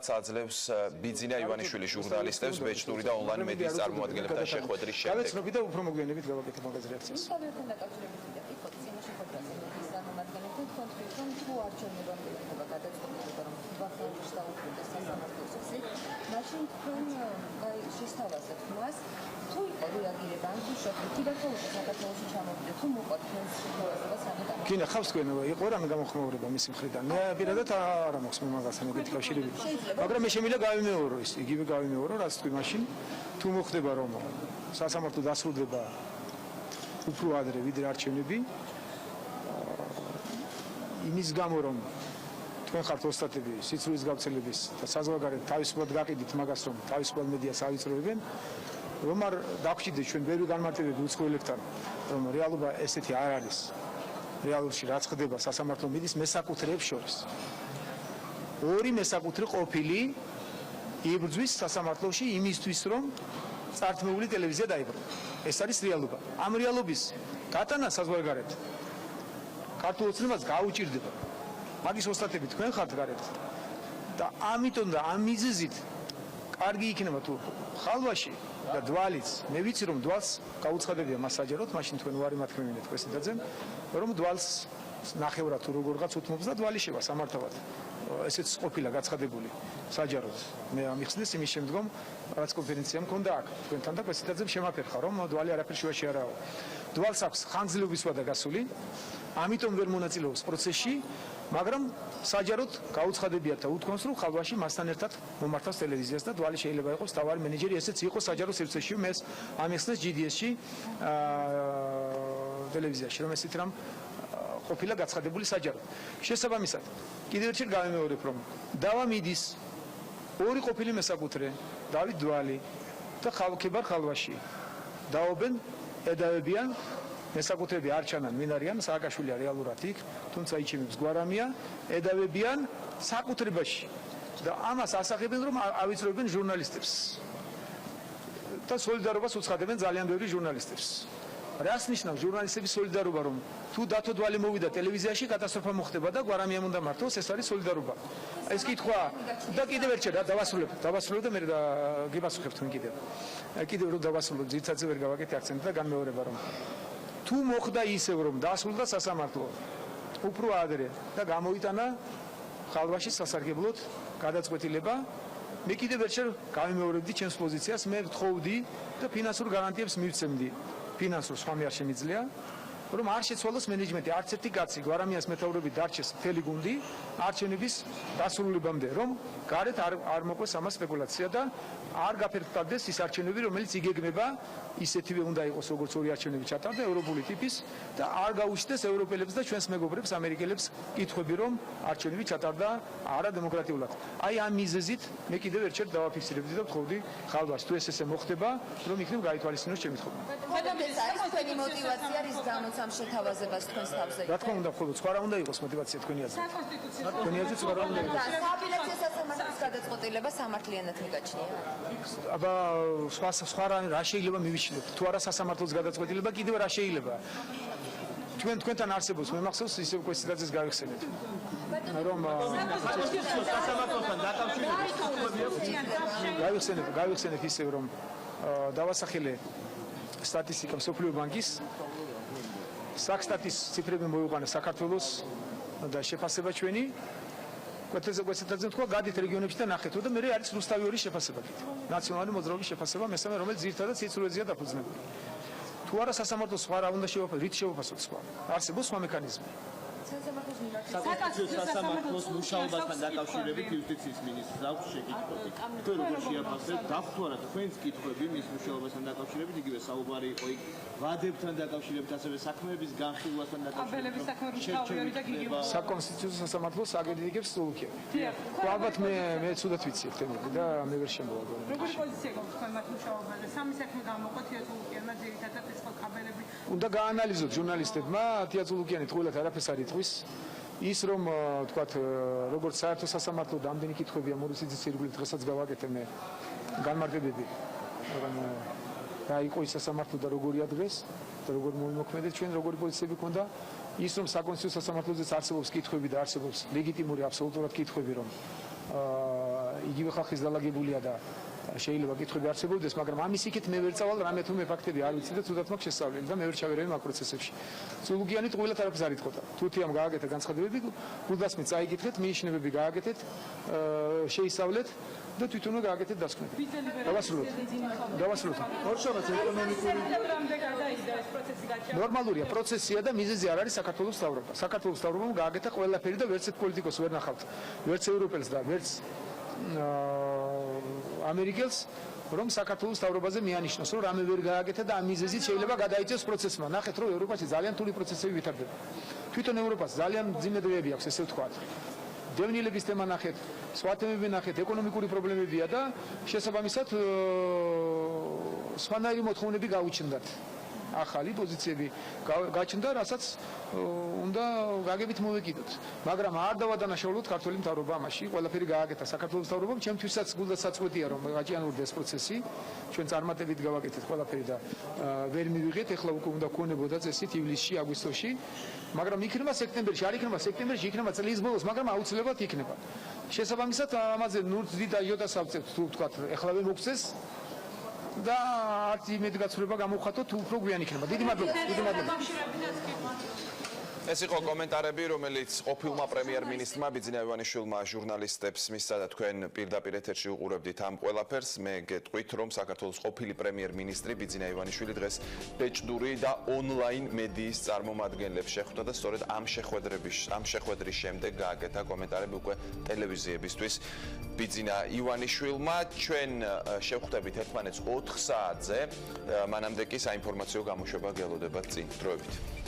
რაც აძლევს ბიძინა ივანიშვილის ჟურნალისტებს ბეჭდური და ონლაინ მედიის წარმომადგენლებთან შეხვედრის შემდეგ. გავეცნობი და უფრო მოგვიანებით გავაკეთებ მაგაზე რეაქციას. მაშინ თქვენ შესთავაზებთ მას თუ იყო რეაგირება ან თუ შეხვდით საქართველოს საქართველოში ჩამოვიდეთ თუ მოყავთ თქვენს შეთავაზებას ამიტომ კი ნახავს თქვენ იყო რამე გამოხმაურება მისი მხრიდან მე პირადად არ მაქვს მე მაგასთან ეგეთი კავშირები მაგრამ მე შემიძლია გავიმეორო ის იგივე გავიმეორო რაც თქვი მაშინ თუ მოხდება რომ სასამართლო დასრულდება უფრო ადრე ვიდრე არჩევნები იმის გამო რომ თქვენ ხართ ოსტატები სიცრუის გავრცელების და საზღვარგარეთ თავისუფლად გაყიდით მაგას რომ თავისუფლად მედიას ავიწროებენ რომ არ დაგხვიდეთ ჩვენ ბევრი განმარტებები უცხოელებთან რომ რეალობა ესეთი არ არის რეალურში რაც ხდება სასამართლო მედიის მესაკუთრეებს შორის ორი მესაკუთრე ყოფილი იბრძვის სასამართლოში იმისთვის რომ წართმეული ტელევიზია დაიბრუნოს ეს არის რეალობა ამ რეალობის გატანა საზღვარგარეთ ქართულ ოცნებას გაუჭირდება მაგის ოსტატები თქვენ ხართ გარეთ და ამიტომ და ამ მიზეზით კარგი იქნება თუ ხალვაში და დვალიც მე ვიცი რომ დვალს გაუცხადებია მას საჯაროდ მაშინ თქვენ უარი მათქმევინეთ პრეზიდენტზე რომ დვალს ნახევრად თუ როგორღაც უთმობს და დვალი შევა სამართავად ესეც ყოფილა გაცხადებული საჯაროდ მე ამიხსნეს იმის შემდგომ რაც კონფერენცია მქონდა აქ თქვენთან და პრეზიდენტზე შემაფერხა რომ დვალი არაფერ შუაში არაო დვალს აქვს ხანგრძლივობის ვადა გასული ამიტომ ვერ მონაწილეობს პროცესში მაგრამ საჯაროდ გაუცხადებიათ და უთქვამს რომ ხალვაში მასთან ერთად მომართავს ტელევიზიას და დვალი შეიძლება იყოს თავარი მენეჯერი ესეც იყო საჯარო სივრცეში მე ამიხსნეს GDS-ში ტელევიზიაში რომ ესეთ რამ ყოფილა გაცხადებული საჯაროდ შესაბამისად კიდევ ერთხელ გავიმეორებ რომ დავა მიდის ორი ყოფილი მესაკუთრე დავით დვალი და ხალხებარ ხალვაში დაობენ ედავებიან მესაკუთრეები არ ჩანან ვინ არიან სააკაშვილია რეალურად იქ თუმცა იჩემებს გვარამია ედავებიან საკუთრებაში და ამას ასახებენ რომ ავიწროებენ ჟურნალისტებს და სოლიდარობას უცხადებენ ძალიან ბევრი ჟურნალისტებს რას ნიშნავს ჟურნალისტების სოლიდარობა რომ თუ დათო დვალი მოვიდა ტელევიზიაში კატასტროფა მოხდება და გვარამიამ უნდა მართოს ეს არის სოლიდარობა ეს კითხვა და კიდევ ერთ დავასრულებ და მე გიპასუხებ თქვენ კიდევ რომ დავასრულებ ძირითადად ვერ გავაკეთე აქცენტი და განმეორება რომ თუ მოხდა ისევ რომ დასრულდა სასამართლო უფრო ადრე და გამოიტანა ხალვაში სასარგებლოდ გადაწყვეტილება მე კიდევ ერთხელ გავიმეორებდი ჩემს პოზიციას მე ვთხოვდი და ფინანსურ გარანტიებს მივცემდი ფინანსურ სხვამე არ შემიძლია რომ არ შეცვალოს მენეჯმენტი არც ერთი კაცი გვარამიას მეთაურობით დარჩეს მთელი გუნდი არჩევნების დასრულებამდე რომ გარეთ არ მოყვეს ამას სპეკულაცია და არ გაფერხდეს ის არჩევნები რომელიც იგეგმება ისეთივე უნდა იყოს როგორც ორი არჩევნები ჩატარდა ევროპული ტიპის და არ გაუჩნდეს ევროპელებს და ჩვენს მეგობრებს ამერიკელებს კითხვები რომ არჩევნები ჩატარდა არადემოკრატიულად აი ამ მიზეზით მე კიდევ ერთხელ დავაფიქსირებდი და ვთხოვდი ხალვას თუ ესე მოხდება რომ იქნებ გაითვალისწინოს ჩემი თქმა ეს არის თქვენი მოტივაცია რის გამოც ამ შეთავაზებას თქვენს თავზე რა თქმა უნდა ხოლო სხვა რა უნდა იყოს მოტივაცია თქვენი აზრით თქვენი აზრით სხვა რა უნდა იყოს სააპელაციო სასამართლოს გადაწყვეტილება სამართლიანად მიგაჩნია აბა სხვა რა შეიძლება მივიჩნიოთ თუ არა სასამართლოს გადაწყვეტილება კიდევ რა შეიძლება თქვენთან არსებობს მე მახსოვს ისევ კვესტიძეს გავიხსენეთ რომ სასამართლოსთან დაკავშირებით გავიხსენეთ ისევ რომ დავასახელე სტატისტიკა მსოფლიო ბანკის საქსტატის ციფრები მოიყვანა საქართველოს და შეფასება ჩვენი კვესტიძე თქვა გადით რეგიონებში და ნახეთ და მე არის რუსთავი ორი შეფასება კიდე ნაციონალური მოძრაობის შეფასება მესამე რომელიც ძირითადად სიცრუეზეა დაფუძნებული თუ არა სასამართლოს სხვა რა უნდა შევაფასოთ რით შევაფასოთ სხვა არსებობს სხვა მექანიზმი საკონსტიტუციო სასამართლოს მუშაობასთან დაკავშირებით იუსტიციის მინისტრს აქვს შეკითხვები. თქვენ როგორ შეაფასებთ დახვთ არა თქვენს კითხვები მის მუშაობასთან დაკავშირებით იგივე საუბარი იყო იქ ვადებთან დაკავშირებით ასევე საქმეების განხილვასთან დაკავშირებით საკონსტიტუციო სასამართლოს აგენტიკებს სულუქია. ალბათ მე ცუდად ვიცი თემები და მე ვერ შემოვაგო. როგორი პოზიცია გაქვს თქვენ მათ მუშაობაზე? სამი საქმე გამოყოთ თიაწულუკიანმა ძირითადად ეს ხო კაბელები უნდა გაანალიზოთ ჟურნალისტებმა თიაწულუკიანი თყოლად არაფერს არ იტყვის ის რომ თქვათ როგორც საერთო სასამართლო დამდენი კითხვებია მორუსიძის ირგვლივ დღესაც გავაკეთე მე განმარტებები მაგრამ რა იყო ის სასამართლო და როგორია დღეს და როგორ მომოქმედეთ ჩვენ როგორი პოზიციები ქონდა ის რომ საკონსტიტუციო სასამართლოზე არსებობს კითხვები და არსებობს ლეგიტიმური აბსოლუტურად კითხვები რომ იგივე ხალხის დალაგებულია და შეიძლება კითხვები არსებობდეს, მაგრამ ამის იქით მე ვერ წავალ რამე თუ მე ფაქტები არ ვიცი და თუდად მაქვს შესწავლილი და მე ვერ ჩავერავი მაგ პროცესებში. სულუგიანით ყოველად არაფერს არ იტყოდა. თუთიამ გააკეთა განცხადებები, გულდასმით წაიგეთეთ, მინიშნებები გააკეთეთ, შეისწავლეთ და თვითონვე გააკეთეთ დასკვნები. დავასრულოთ. ორშაბათს ეკონომიკური ნორმალურია პროცესია და მიზეზი არ არის საქართველოს მთავრობა. საქართველოს მთავრობამ გააკეთა ყველაფერი და ვერც ერთ პოლიტიკოს ვერ ნახავთ. ვერც ევროპელს და ვერც ამერიკელს რომ საქართველოს მთავრობაზე მიანიშნოს, რომ რამე ვერ გააკეთა და ამ მიზეზით შეიძლება გადაიწევს პროცესმა. ნახეთ, რომ ევროპაში ძალიან რთული პროცესები ვითარდება. თვითონ ევროპას ძალიან მძიმე დღეები აქვს, ესე ვთქვათ. დევნილების თემა ნახეთ, სხვა თემები ნახეთ, ეკონომიკური პრობლემებია და შესაბამისად სხვანაირი მოთხოვნები გაუჩნდათ. ახალი პოზიციები გაჩნდა, რასაც უნდა გაგებით მოვეკიდოთ. მაგრამ არ დავადანაშაულოთ ქართული მთავრობა ამაში, ყველაფერი გააკეთა საქართველოს მთავრობამ, ჩემთვისაც გულდასაწყვეტია რომ გაჭიანურდეს პროცესი, ჩვენ წარმატებით გავაკეთეთ ყველაფერი და ვერ მივიღეთ, ეხლა უკვე უნდა გქონებოდა წესით ივლისში, აგვისტოში, მაგრამ იქნება სექტემბერში, არ იქნება სექტემბერში, იქნება წლის ბოლოს, მაგრამ აუცილებლად იქნება. შესაბამისად ამაზე დიდი აჟიოტაჟს ავწევთ, თუ ვთქვათ, ეხლავე მოგწეს და არც იმედი გაცვლება გამოვხატოთ, თუ უფრო გვიან იქნება. დიდი მადლობა. ეს იყო კომენტარები, რომელიც ყოფილმა პრემიერ-მინისტრმა ბიძინა ივანიშვილმა ჟურნალისტებს მისცა და თქვენ პირდაპირ ეთერში უყურებდით ამ ყველაფერს. მე გეტყვით, რომ საქართველოს ყოფილი პრემიერ-მინისტრი ბიძინა ივანიშვილი დღეს ბეჭდური და ონლაინ მედიის წარმომადგენლებს შეხვდა და სწორედ ამ შეხვედრის შემდეგ გააკეთა კომენტარები უკვე ტელევიზიებისთვის ბიძინა ივანიშვილმა. ჩვენ შევხვდებით ერთმანეთს 4 საათზე, მანამდე კი საინფორმაციო გამოშვება გელოდებათ წინ დროებით.